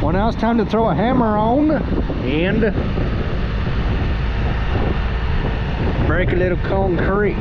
Well, now it's time to throw a hammer on and break a little concrete.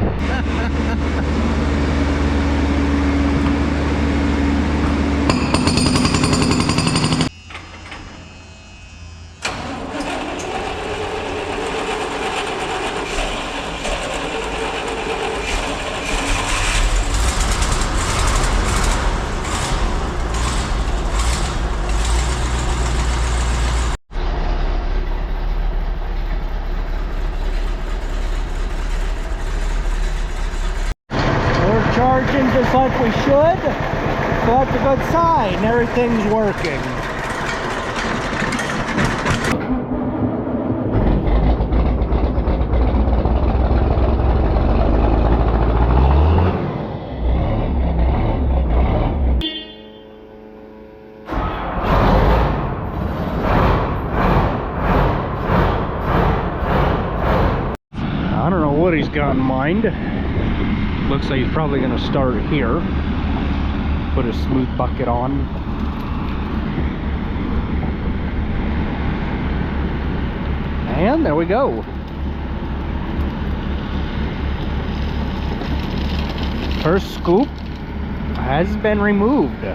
Charging just like we should, so that's a good sign. Everything's working. I don't know what he's got in mind. Looks like he's probably going to start here. Put a smooth bucket on. And there we go. First scoop has been removed.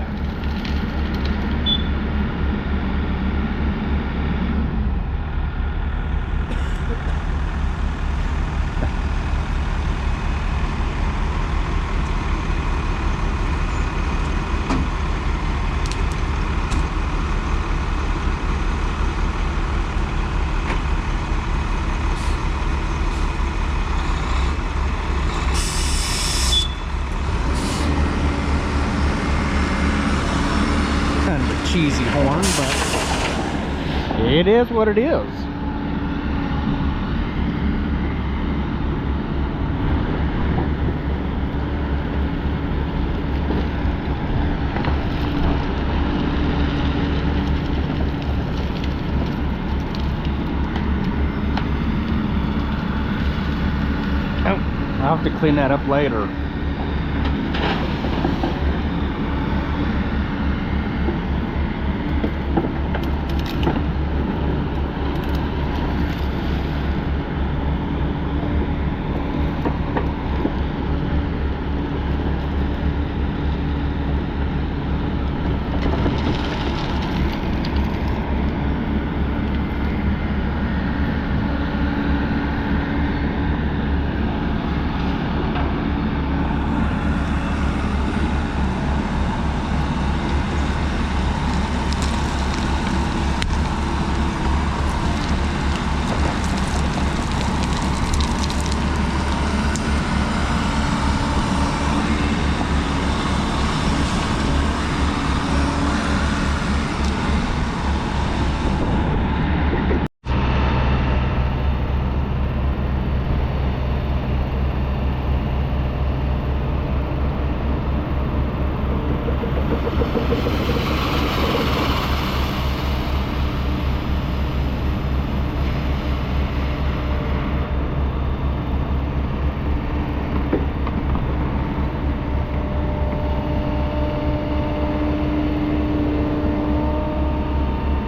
Cheesy horn, but it is what it is. Oh, I'll have to clean that up later.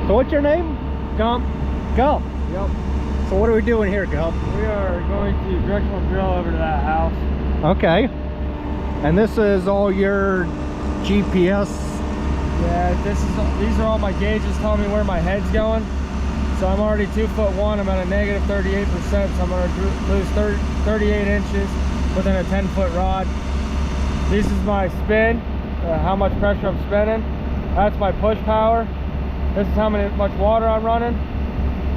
So what's your name? Gump. Gump. Yep. So what are we doing here, Gump? We are going to directional drill over to that house. Okay. And this is all your GPS? Yeah, these are all my gauges telling me where my head's going. So I'm already 2'1", I'm at a negative 38%, so I'm gonna lose 38 inches within a 10-foot rod. This is my spin, how much pressure I'm spinning. That's my push power. This is how much water I'm running.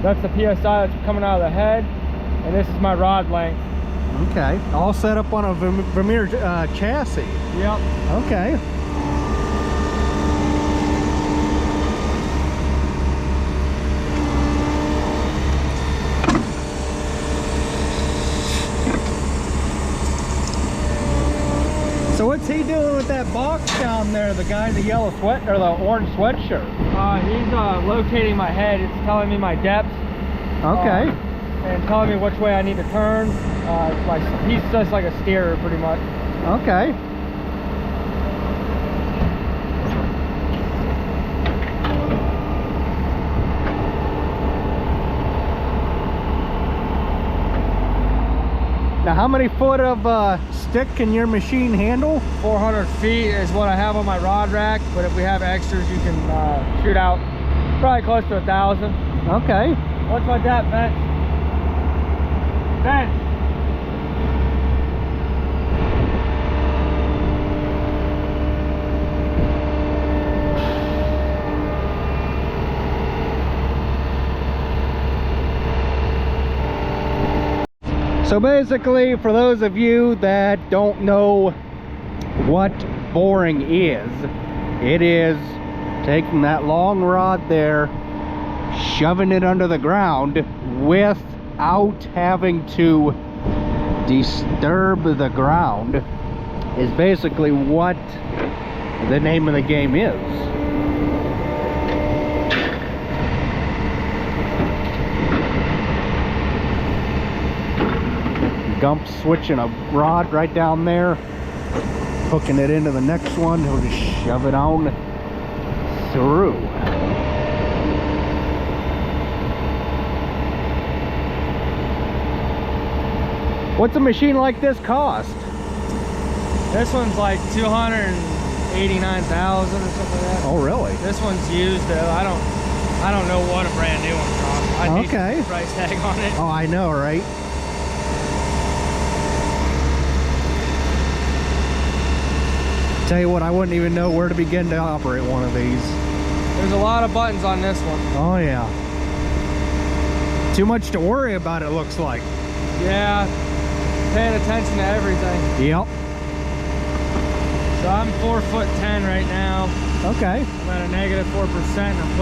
That's the PSI that's coming out of the head. And this is my rod length. Okay. All set up on a Vermeer chassis. Yep. Okay. So what's he doing with that box down there? The guy in the yellow sweat or the orange sweatshirt? He's locating my head. It's telling me my depth. Okay. And telling me which way I need to turn. He's just like a steerer, pretty much. Okay. Now, how many foot of stick can your machine handle? 400 feet is what I have on my rod rack, but if we have extras, you can shoot out probably close to 1,000. Okay. What's my depth, Ben? Ben! So basically, for those of you that don't know what boring is, it is taking that long rod there, shoving it under the ground without having to disturb the ground, is basically what the name of the game is. Gump switching a rod right down there, hooking it into the next one. He'll just shove it on through. What's a machine like this cost? This one's like 289,000 or something like that. Oh, really? This one's used though. I don't know what a brand new one costs. I hate Okay. the price tag on it. Oh, I know, right? Tell you what, I wouldn't even know where to begin to operate one of these. There's a lot of buttons on this one. Oh, yeah. Too much to worry about, it looks like. Yeah, paying attention to everything. Yep. So I'm 4'10" right now. Okay. I'm at a negative 4%. And I'm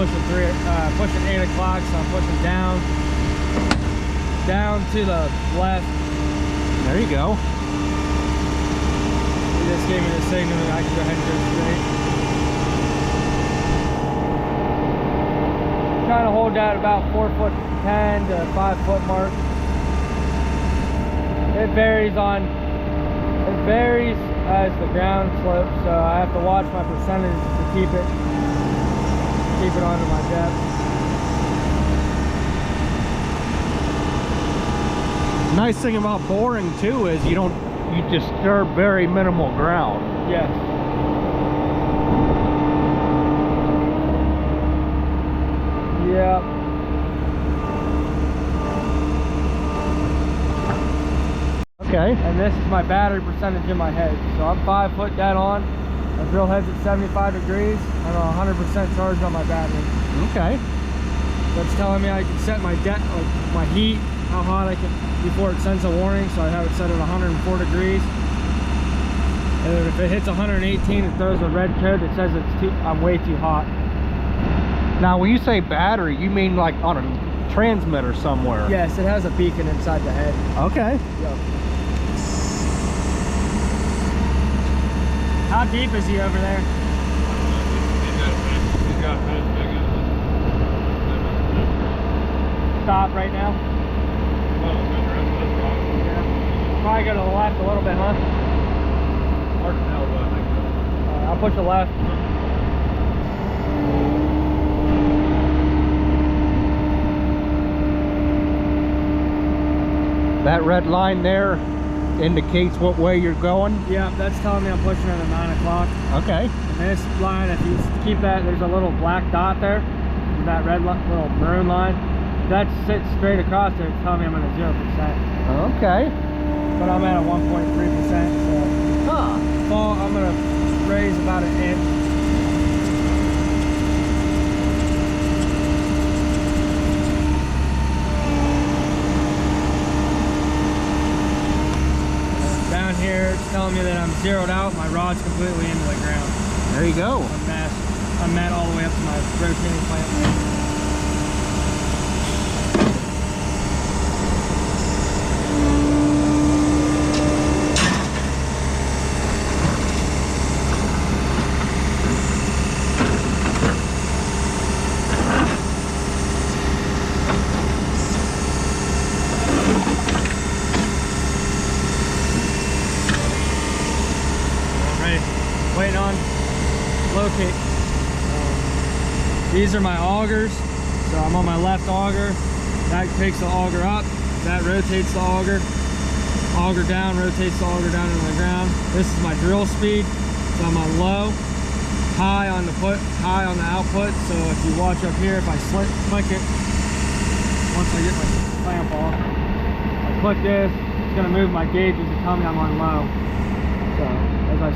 pushing 8 o'clock, so I'm pushing down to the left. There you go. He just gave me the signal that I can go ahead and go straight. Trying to hold that about 4'10" to 5 foot mark. It varies as the ground slopes, so I have to watch my percentage to keep it onto my depth. Nice thing about boring too is you disturb very minimal ground. Yes. Yep. Okay. And this is my battery percentage in my head. So I'm 5 foot dead on. My drill head's at 75 degrees. I'm 100% charged on my battery. Okay. That's telling me I can set my my heat, how hot I can, before it sends a warning. So I have it set at 104 degrees. And then if it hits 118, it throws a red code that says I'm way too hot. Now, when you say battery, you mean like on a transmitter somewhere? Yes, it has a beacon inside the head. Okay. Yep. How deep is he over there? He's got as big as Stop right now. Yeah. Probably go to the left a little bit, huh? hard to tell, but I think so. I'll push the left. That red line there indicates what way you're going? Yeah, that's telling me I'm pushing it at 9 o'clock. Okay. And this line, if you keep that, there's a little black dot there. That red little maroon line. That sits straight across there. It's telling me I'm at a 0%. Okay. But I'm at a 1.3%. So I'm going to raise about an inch. Down here, it's telling me that I'm zeroed out. My rod's completely into the ground. There you go. I'm met all the way up to my rotating plant. Waiting on locate. These are my augers. So I'm on my left auger. That takes the auger up. That rotates the auger. Auger down, rotates the auger down into the ground. This is my drill speed, so I'm on low, high on the output. So if you watch up here, if I click it, once I get my clamp off, I click this, it's gonna move my gauges to tell me I'm on low. So as I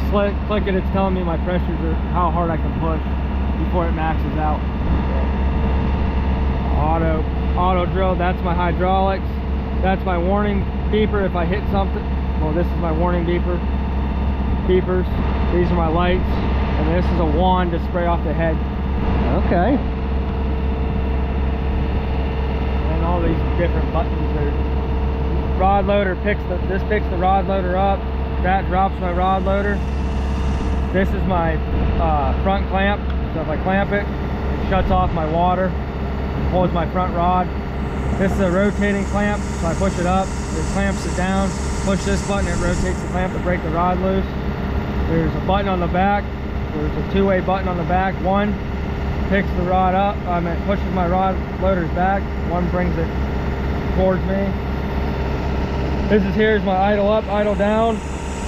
click it, it's telling me my pressures are how hard I can push before it maxes out. Auto drill, that's my hydraulics. That's my warning beeper if I hit something. Well, this is my warning beepers. These are my lights. And this is a wand to spray off the head. Okay. And all these different buttons are. Rod loader picks the rod loader up. That drops my rod loader. This is my front clamp. So if I clamp it, it shuts off my water, holds my front rod. This is a rotating clamp, so I push it up, it clamps it down. Push this button, it rotates the clamp to break the rod loose. There's a button on the back. There's a two-way button on the back. One picks the rod up, it pushes my rod loaders back. One brings it towards me. This is here is my idle up, idle down.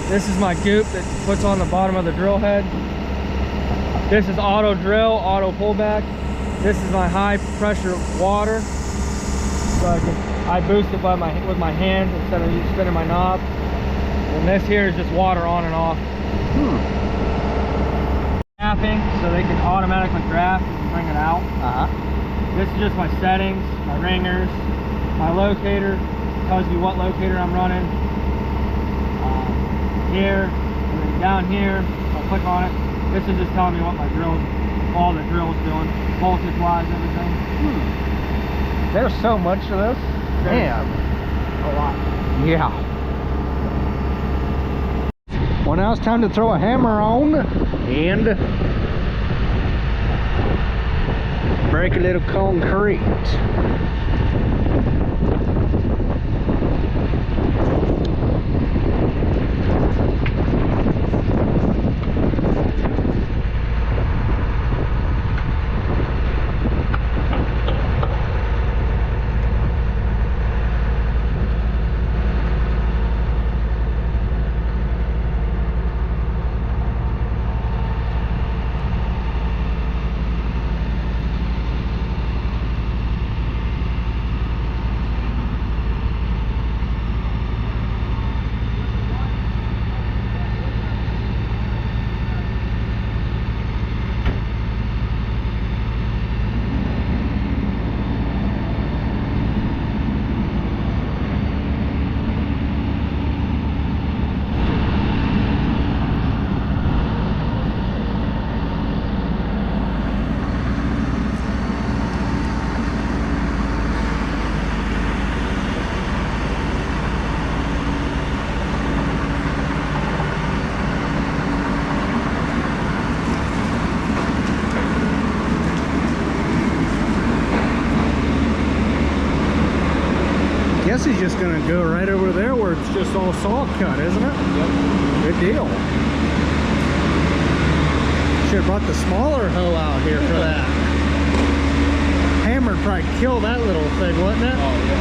This is my goop that puts on the bottom of the drill head. This is auto drill, auto pullback. This is my high pressure water. So I boost it with my hand instead of spinning my knob. And this here is just water on and off. Drafting, so they can automatically draft and bring it out. This is just my settings, my ringers, my locator. Tells you what locator I'm running. Here, and then down here, I'll click on it. This is just telling me what my drills, all the drills doing, voltage wise, everything. There's so much of this. Damn. A lot. Yeah. Well, now it's time to throw a hammer on and break a little concrete. Guess he's just gonna go right over there where it's just all saw cut, isn't it? Yep. Good deal. Should have brought the smaller hoe out here for that. Hammer'd probably kill that little thing, wouldn't it? Oh yeah.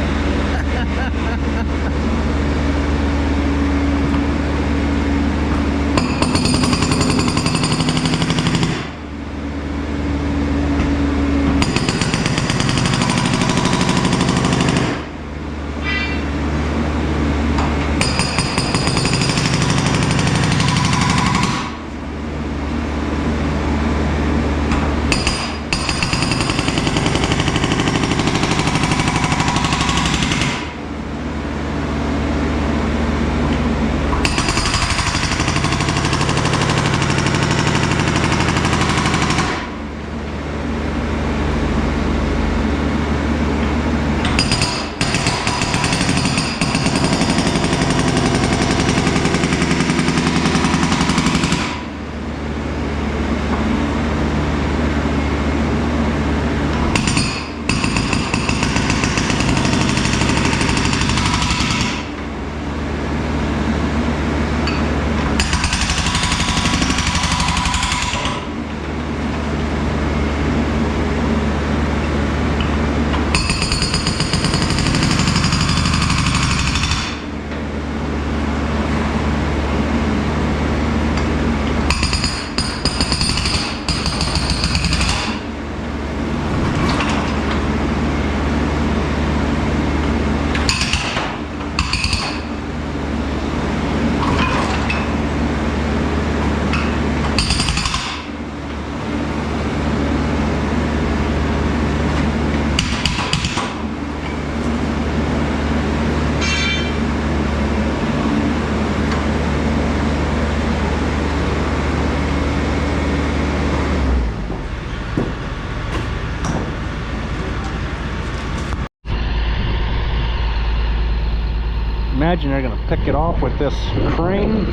imagine they're gonna pick it off with this crane,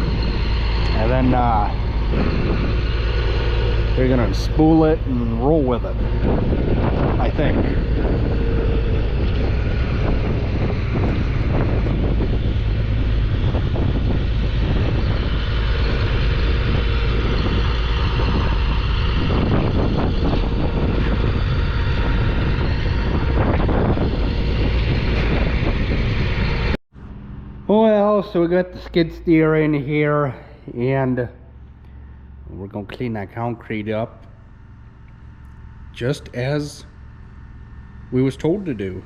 and then they're gonna spool it and roll with it, I think. Well, so we got the skid steer in here, and we're gonna clean that concrete up just as we was told to do.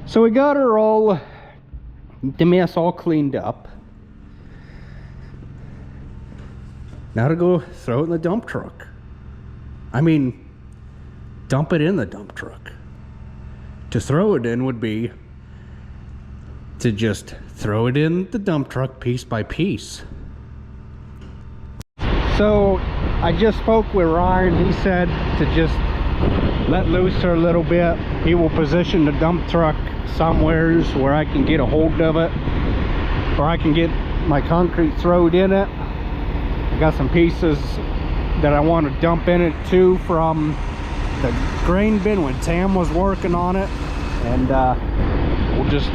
So we got her all, the mess all cleaned up. Now to go throw it in the dump truck. I mean, dump it in the dump truck. To throw it in would be to just throw it in the dump truck piece by piece. So I just spoke with Ryan. He said to just let loose her a little bit. He will position the dump truck somewheres where I can get a hold of it, or I can get my concrete thrown in it. I got some pieces that I want to dump in it too from the grain bin when Tam was working on it, and we'll just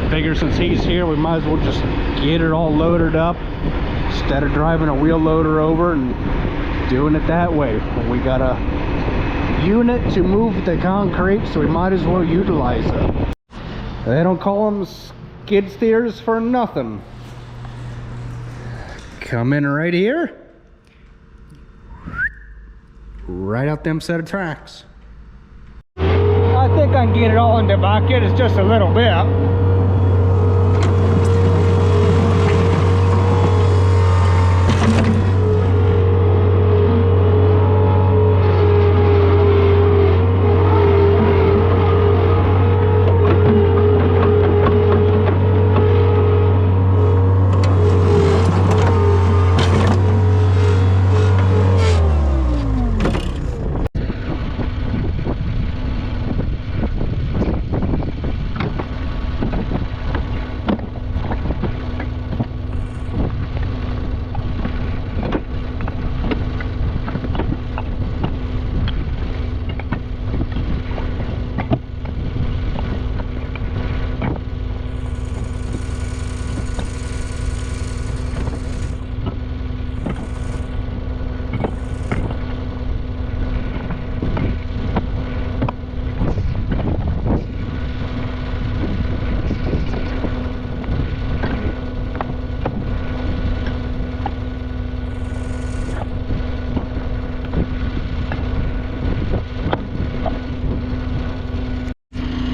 figure since he's here we might as well just get it all loaded up instead of driving a wheel loader over and doing it that way. We got a unit to move the concrete, so we might as well utilize it. They don't call them skid steers for nothing. Come in right here, right out them set of tracks. I think I can get it all in the bucket. It's just a little bit.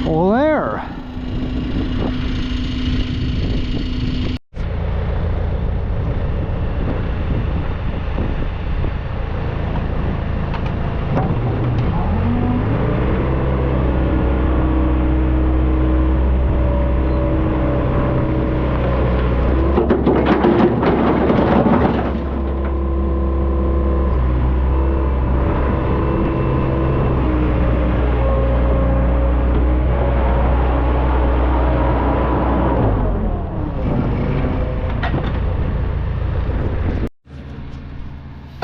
Well, there.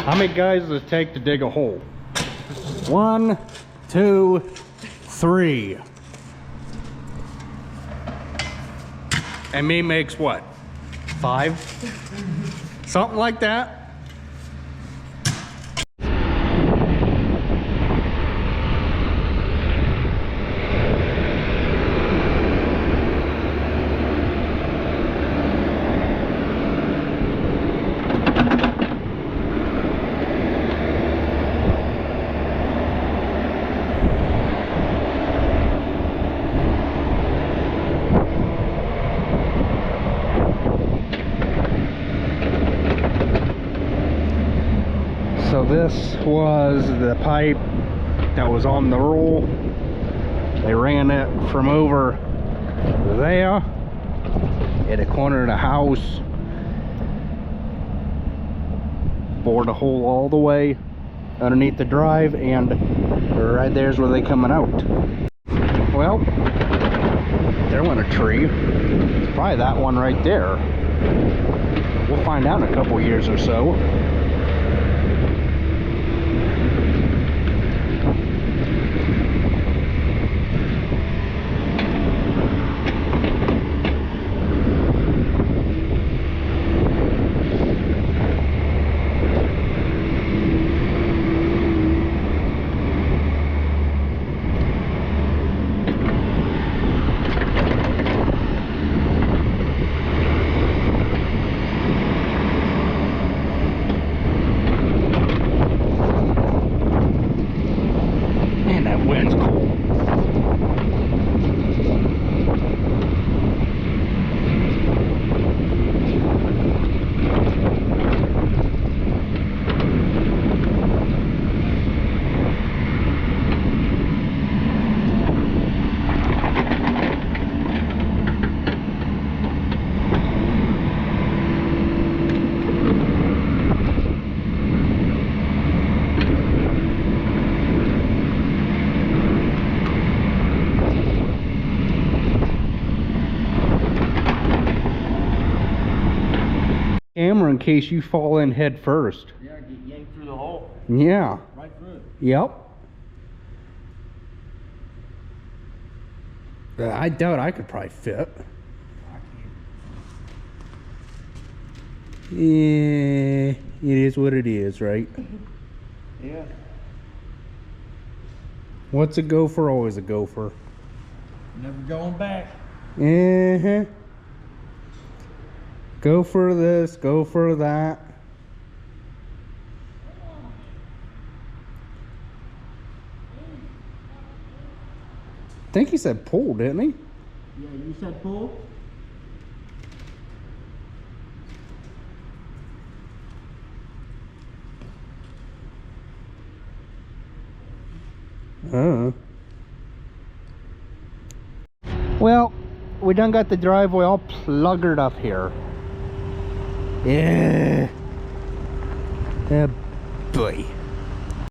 How many guys does it take to dig a hole? 1, 2, 3. And me makes what? 5? Something like that. So this was the pipe that was on the roll. They ran it from over there at the corner of the house, bored a hole all the way underneath the drive, and right there's where they coming out. Well, there went a tree. It's probably that one right there. We'll find out in a couple years or so. Man, that wind's cold. Camera in case you fall in head first. Yeah, get yanked through the hole. Yeah. Right through it. Yep. I doubt I could probably fit. Yeah, it is what it is, right? Yeah. What's a gopher? Always a gopher. Never going back. Uh-huh. Go for this, go for that. I think he said pull, didn't he? Yeah, you said pull? Well, we done got the driveway all pluggered up here. Yeah. Yeah, boy.